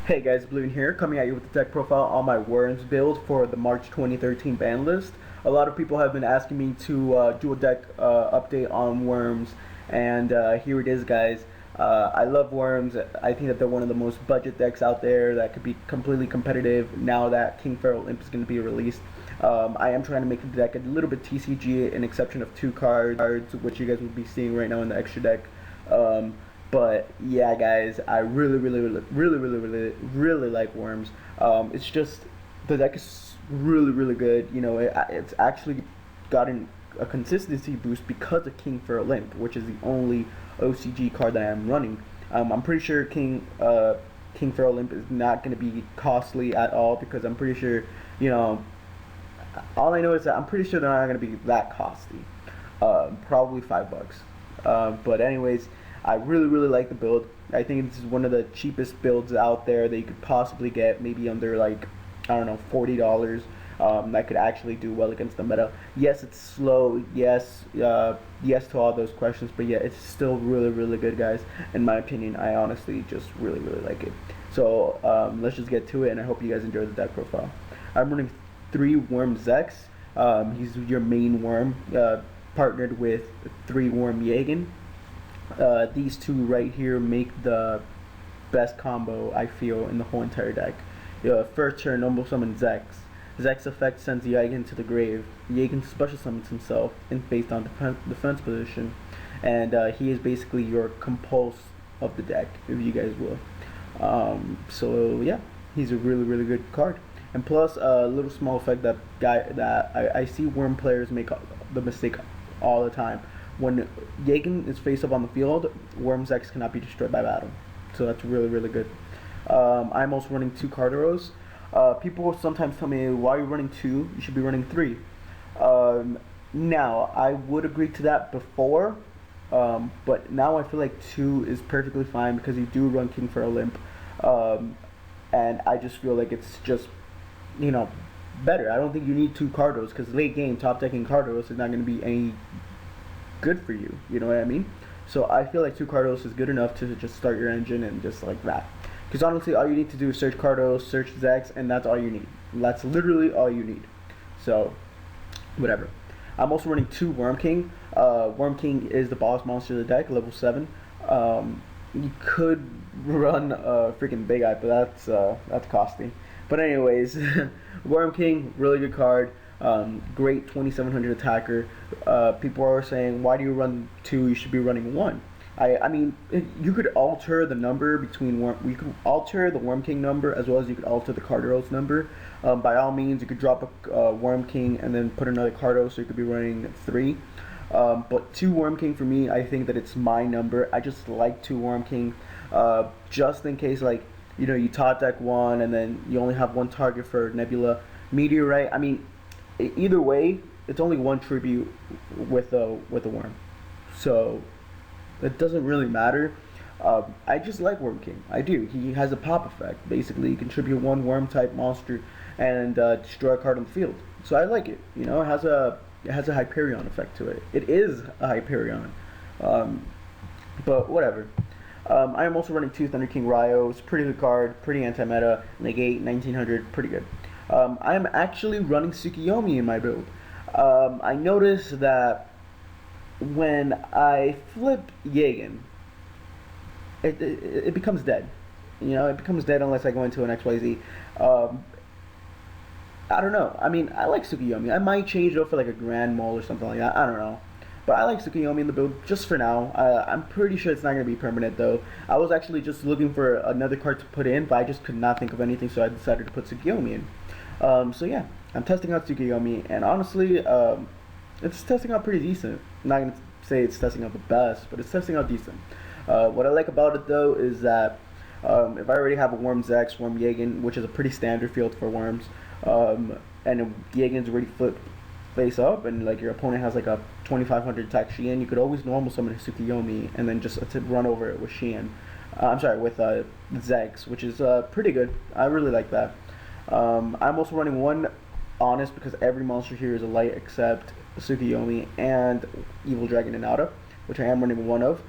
Hey guys, Oblivion here, coming at you with the deck profile on my Worms build for the March 2013 ban list. A lot of people have been asking me to do a deck update on Worms, and here it is, guys. I love Worms. I think that they're one of the most budget decks out there that could be completely competitive now that King Pharaoh Imp is going to be released. I am trying to make the deck a little bit TCG, an exception of 2 cards, which you guys will be seeing right now in the extra deck. But yeah, guys, I really like Worms. It's just the deck is really good. You know, it's actually gotten a consistency boost because of King Pharaoh Imp, which is the only OCG card that I'm running. I'm pretty sure King Pharaoh Imp is not going to be costly at all because I'm pretty sure, you know, all I know is that I'm pretty sure they're not going to be that costly. Probably $5. But anyways, I really like the build. I think this is one of the cheapest builds out there that you could possibly get, maybe under like, I don't know, $40. That could actually do well against the meta. Yes, it's slow. Yes, yes to all those questions, but yeah, it's still really good, guys. In my opinion, I honestly just really like it. So let's just get to it, and I hope you guys enjoy the deck profile. I'm running 3 Worm Zex. He's your main worm, partnered with 3 Worm Jagen. These 2 right here make the best combo, I feel, in the whole entire deck. First turn, normal summon Zex. Zex effect sends Jagen to the grave. Jagen special summons himself in face down defense position, and he is basically your compulse of the deck, if you guys will. So yeah, he's a really good card. And plus, a little small effect that I see Worm players make the mistake all the time. When Jagen is face up on the field, Worm Zex cannot be destroyed by battle. So that's really good. I'm also running 2 Carderos. People sometimes tell me, why are you running 2? You should be running 3. Now, I would agree to that before, but now I feel like 2 is perfectly fine because you do run King Pharaoh Imp. And I just feel like it's just, you know, better. I don't think you need 2 Cardos because late game, top decking Cardos is not going to be any good for you, you know what I mean? So I feel like 2 Cardos is good enough to just start your engine and just like that. Because honestly, all you need to do is search Cardos, search Zex, and that's all you need. That's literally all you need. So, whatever. I'm also running 2 Worm King. Worm King is the boss monster of the deck, level 7. You could run freaking Big Eye, but that's costly. But anyways, Worm King, really good card. Great 2700 attacker. People are saying, why do you run 2? You should be running 1. I mean, you could alter the number between you could alter the Worm King number as well as you could alter the Carderos number. By all means, you could drop a Worm King and then put another Cardo, so you could be running 3. But 2 Worm King for me, I think that it's my number. I just like 2 Worm King, just in case, like, you know, you top deck 1 and then you only have 1 target for Nebula, Meteorite. I mean, either way, it's only 1 tribute with a worm, so it doesn't really matter. I just like Worm King. I do. He has a pop effect. Basically, you contribute 1 worm type monster and destroy a card on the field. So I like it. You know, it has a Hyperion effect to it. It is a Hyperion, but whatever. I am also running 2 Thunder King Ryo. It's a pretty good card, pretty anti-meta. Negate 1900, pretty good. I am actually running Tsukiyomi in my build. I noticed that when I flip Jagen, it becomes dead. You know, it becomes dead unless I go into an XYZ. I don't know. I mean, I like Tsukiyomi. I might change it up for like a Grand Mole or something like that. I don't know. But I like Tsukiyomi in the build just for now. I'm pretty sure it's not going to be permanent though. I was actually just looking for another card to put in, but I just could not think of anything, so I decided to put Tsukiyomi in. So yeah, I'm testing out Tsukiyomi, and honestly, it's testing out pretty decent. I'm not going to say it's testing out the best, but it's testing out decent. What I like about it though is that if I already have a Worm Zex, Worm Jagen, which is a pretty standard field for worms, and if Jagen's already flipped face up and like your opponent has like a 2500 attack Xian, you could always normal summon Tsukiyomi and then just run over it with Xian. I'm sorry, with Zex, which is pretty good. I really like that. I'm also running 1 Honest because every monster here is a light except Tsukiyomi and Evil Dragon Inada, which I am running 1 of.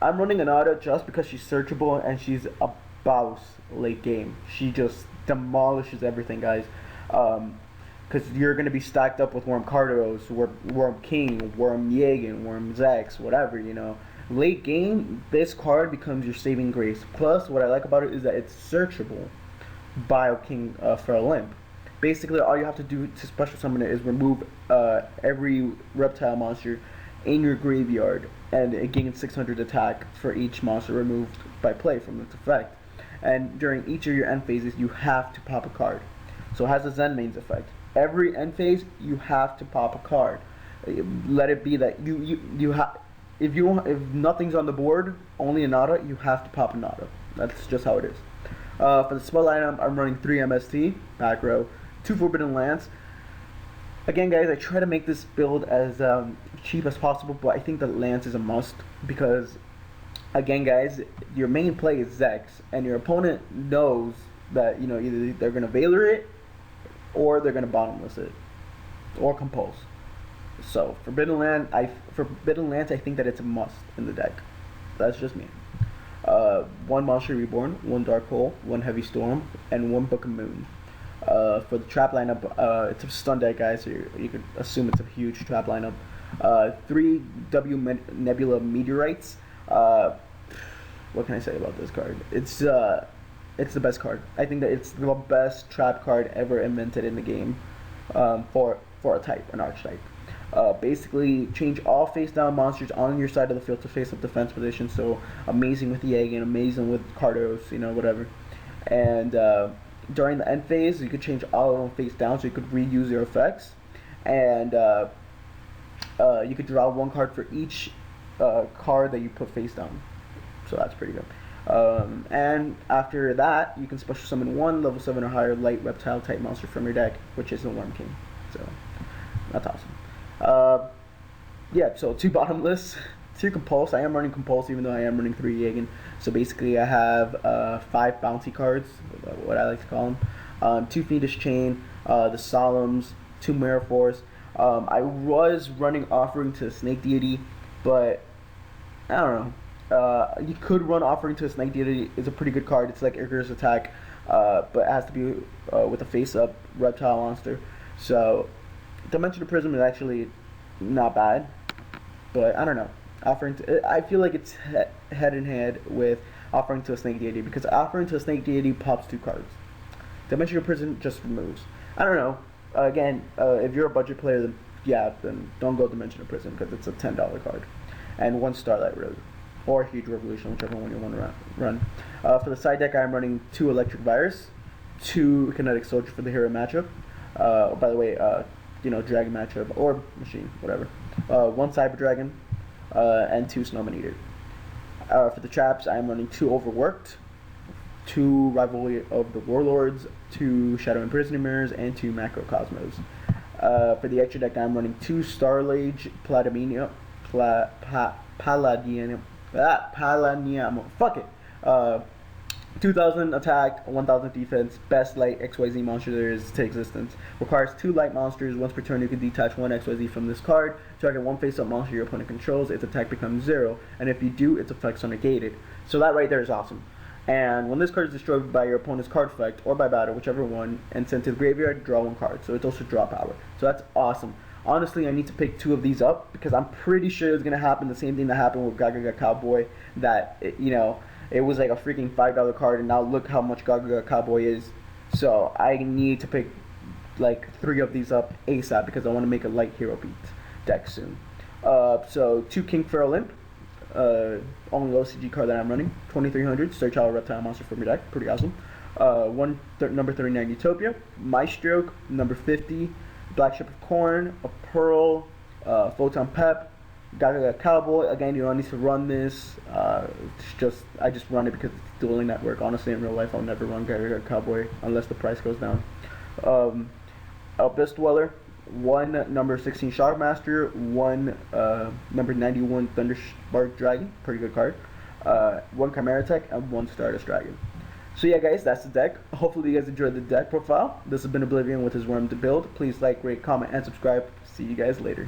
I'm running Inada just because she's searchable and she's a boss late game. She just demolishes everything, guys. Because you're going to be stacked up with Worm Cardos, Worm King, Worm Jagen, Worm Zex, whatever, you know. Late game, this card becomes your saving grace. Plus, what I like about it is that it's searchable by King for a limp. Basically, all you have to do to special summon it is remove every reptile monster in your graveyard, and it gains 600 attack for each monster removed by play from its effect. And during each of your end phases, you have to pop a card. So it has a Zen mains effect. Every end phase, you have to pop a card. Let it be that you have. If nothing's on the board, only a Nada, you have to pop a Nada. That's just how it is. For the spell item, I'm running 3 MST back row, 2 Forbidden Lance. Again, guys, I try to make this build as cheap as possible, but I think that Lance is a must because, again, guys, your main play is Zex, and your opponent knows that, you know, either they're gonna Veiler it or they're gonna bottomless it or compulse. So Forbidden Lance, I think that it's a must in the deck. That's just me. 1 Monster Reborn, 1 Dark Hole, 1 Heavy Storm, and 1 Book of Moon. For the trap lineup, it's a stun deck, guys, so you could assume it's a huge trap lineup. 3 Nebula Meteorites. What can I say about this card? It's the best card. I think that it's the best trap card ever invented in the game for a type, an archetype. Basically, change all face-down monsters on your side of the field to face-up defense position. So amazing with Jagen, amazing with Cardos, you know, whatever. And during the end phase, you could change all of them face-down, so you could reuse your effects. And you could draw 1 card for each card that you put face-down. So that's pretty good. And after that, you can special summon 1 level 7 or higher light reptile type monster from your deck, which is the Worm King. So that's awesome. Yeah, so 2 bottomless, 2 compulse. I am running compulse even though I am running 3 Jagen. So basically I have 5 bounty cards, what I like to call them. 2 Fiendish Chain, the Solemns, 2 Mirror Force. I was running Offering to Snake Deity, but I don't know. You could run Offering to Snake Deity. It's a pretty good card. It's like Icarus Attack, but it has to be with a face-up reptile monster. So Dimensional Prism is actually not bad, but I don't know. I feel like it's head in hand with Offering to a Snake Deity, because Offering to a Snake Deity pops 2 cards. Dimensional Prism just removes. I don't know. Again, if you're a budget player, then don't go Dimensional Prism because it's a $10 card, and 1 Starlight Road or Huge Revolution, whichever one you want to run. For the side deck, I'm running 2 Electric Virus, 2 Kinetic Soldier for the hero matchup. By the way, you know, dragon matchup or machine, whatever. 1 Cyber Dragon, and 2 Snowman Eater. For the traps, I'm running 2 Overworked, 2 Rivalry of the Warlords, 2 Shadow Imprisoning Mirrors, and 2 Macrocosmos. For the extra deck, I'm running 2 Starlage Paladinium. Fuck it. 2000 attack, 1000 defense, best light XYZ monster there is to existence. Requires 2 light monsters. Once per turn, you can detach 1 XYZ from this card. Target 1 face-up monster your opponent controls. Its attack becomes 0, and if you do, its effects are negated. So that right there is awesome. And when this card is destroyed by your opponent's card effect or by battle, whichever one, and sent to the graveyard, draw 1 card. So it's also draw power. So that's awesome. Honestly, I need to pick 2 of these up because I'm pretty sure it's gonna happen the same thing that happened with Gaga Cowboy. That it was like a freaking $5 card, and now look how much Gaga Cowboy is. So I need to pick like 3 of these up ASAP because I want to make a light hero beat deck soon. So 2 King for Olymp, only OCG card that I'm running. 2300 search all reptile monster from your deck, pretty awesome. Number 39 Utopia, Maestro, number 50 Black Ship of Corn, a Pearl, Photon Pep, Gaga Cowboy. Again, you don't need to run this. I just run it because it's dueling network. Honestly, in real life, I'll never run Gaga Cowboy unless the price goes down. Abyss Dweller, 1 number 16 Shockmaster, 1 number 91 Thunderspark Dragon, pretty good card. 1 Chimera Tech, and 1 Stardust Dragon. So yeah, guys, that's the deck. Hopefully you guys enjoyed the deck profile. This has been Oblivion with his Worm to Build. Please like, rate, comment, and subscribe. See you guys later.